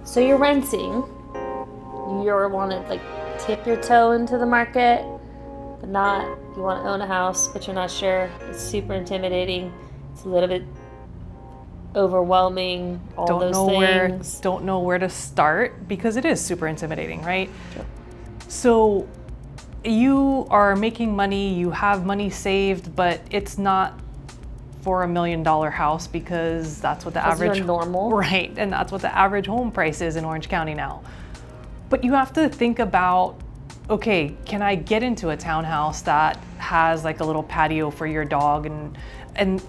So you're renting. You want to like tip your toe into the market, but not. You want to own a house, but you're not sure. It's super intimidating. It's a little bit overwhelming. All those things. Don't know where to start because it is super intimidating, right? Sure. So you are making money, you have money saved, but it's not for $1 million house because that's what the average you're normal. Right, and that's what the average home price is in Orange County now. But you have to think about, okay, can I get into a townhouse that has like a little patio for your dog and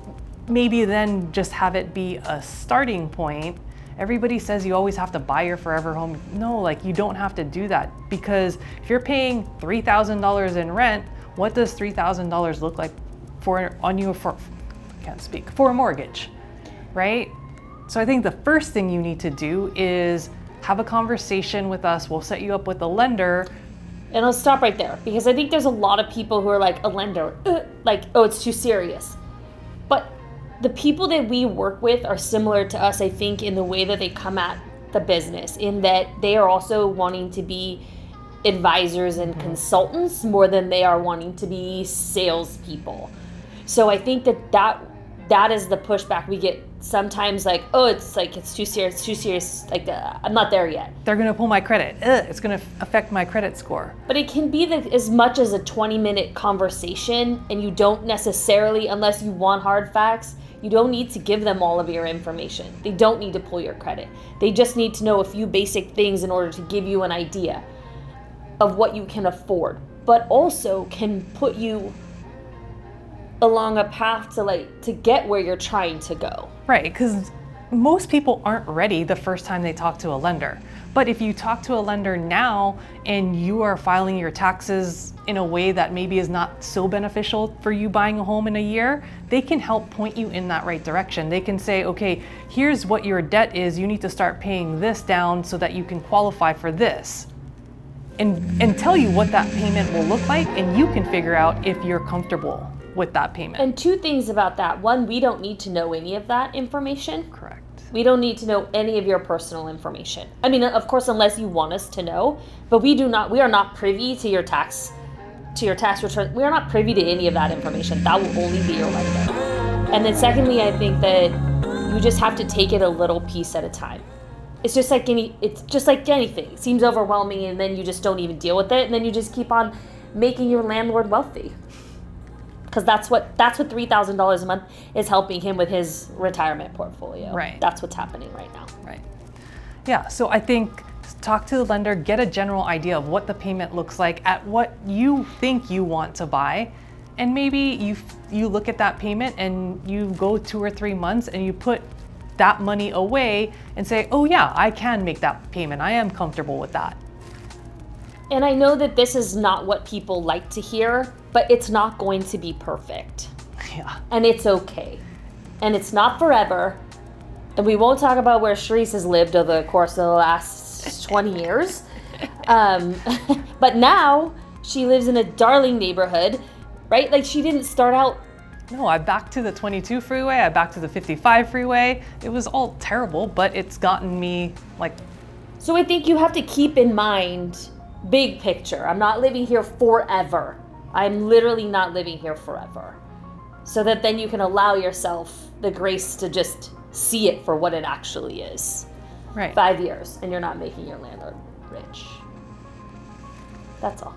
maybe then just have it be a starting point. Everybody says you always have to buy your forever home. No, like you don't have to do that because if you're paying $3,000 in rent, what does $3,000 look like for a mortgage, right? So I think the first thing you need to do is have a conversation with us. We'll set you up with a lender. And I'll stop right there because I think there's a lot of people who are like, a lender, like, oh, it's too serious. But the people that we work with are similar to us, I think, in the way that they come at the business, in that they are also wanting to be advisors and consultants more than they are wanting to be salespeople. So I think that is the pushback we get sometimes, like, oh, it's too serious, like I'm not there yet. They're gonna pull my credit. It's gonna affect my credit score. But it can be as much as a 20-minute conversation, and you don't necessarily, unless you want hard facts, you don't need to give them all of your information. They don't need to pull your credit. They just need to know a few basic things in order to give you an idea of what you can afford, but also can put you along a path to get where you're trying to go. Right, because most people aren't ready the first time they talk to a lender. But if you talk to a lender now and you are filing your taxes in a way that maybe is not so beneficial for you buying a home in a year, they can help point you in that right direction. They can say, okay, here's what your debt is. You need to start paying this down so that you can qualify for this. And tell you what that payment will look like, and you can figure out if you're comfortable with that payment. And two things about that. One, we don't need to know any of that information. Correct. We don't need to know any of your personal information. I mean, of course, unless you want us to know, but we are not privy to your tax return. We are not privy to any of that information. That will only be your lender. And then secondly, I think that you just have to take it a little piece at a time. It's just like anything. It seems overwhelming, and then you just don't even deal with it, and then you just keep on making your landlord wealthy. Because that's what $3,000 a month is helping him with his retirement portfolio. Right. That's what's happening right now. Right. Yeah. So I think talk to the lender, get a general idea of what the payment looks like at what you think you want to buy, and maybe you look at that payment and you go 2 or 3 months and you put that money away and say, oh yeah, I can make that payment. I am comfortable with that. And I know that this is not what people like to hear, but it's not going to be perfect. Yeah. And it's okay. And it's not forever. And we won't talk about where Sharice has lived over the course of the last 20 years. But now she lives in a darling neighborhood, right? Like she didn't start out. No, I backed to the 22 freeway, I backed to the 55 freeway. It was all terrible, but it's gotten me like. So I think you have to keep in mind big picture. I'm not living here forever. I'm literally not living here forever. So that then you can allow yourself the grace to just see it for what it actually is. Right. 5 years and you're not making your landlord rich. That's all.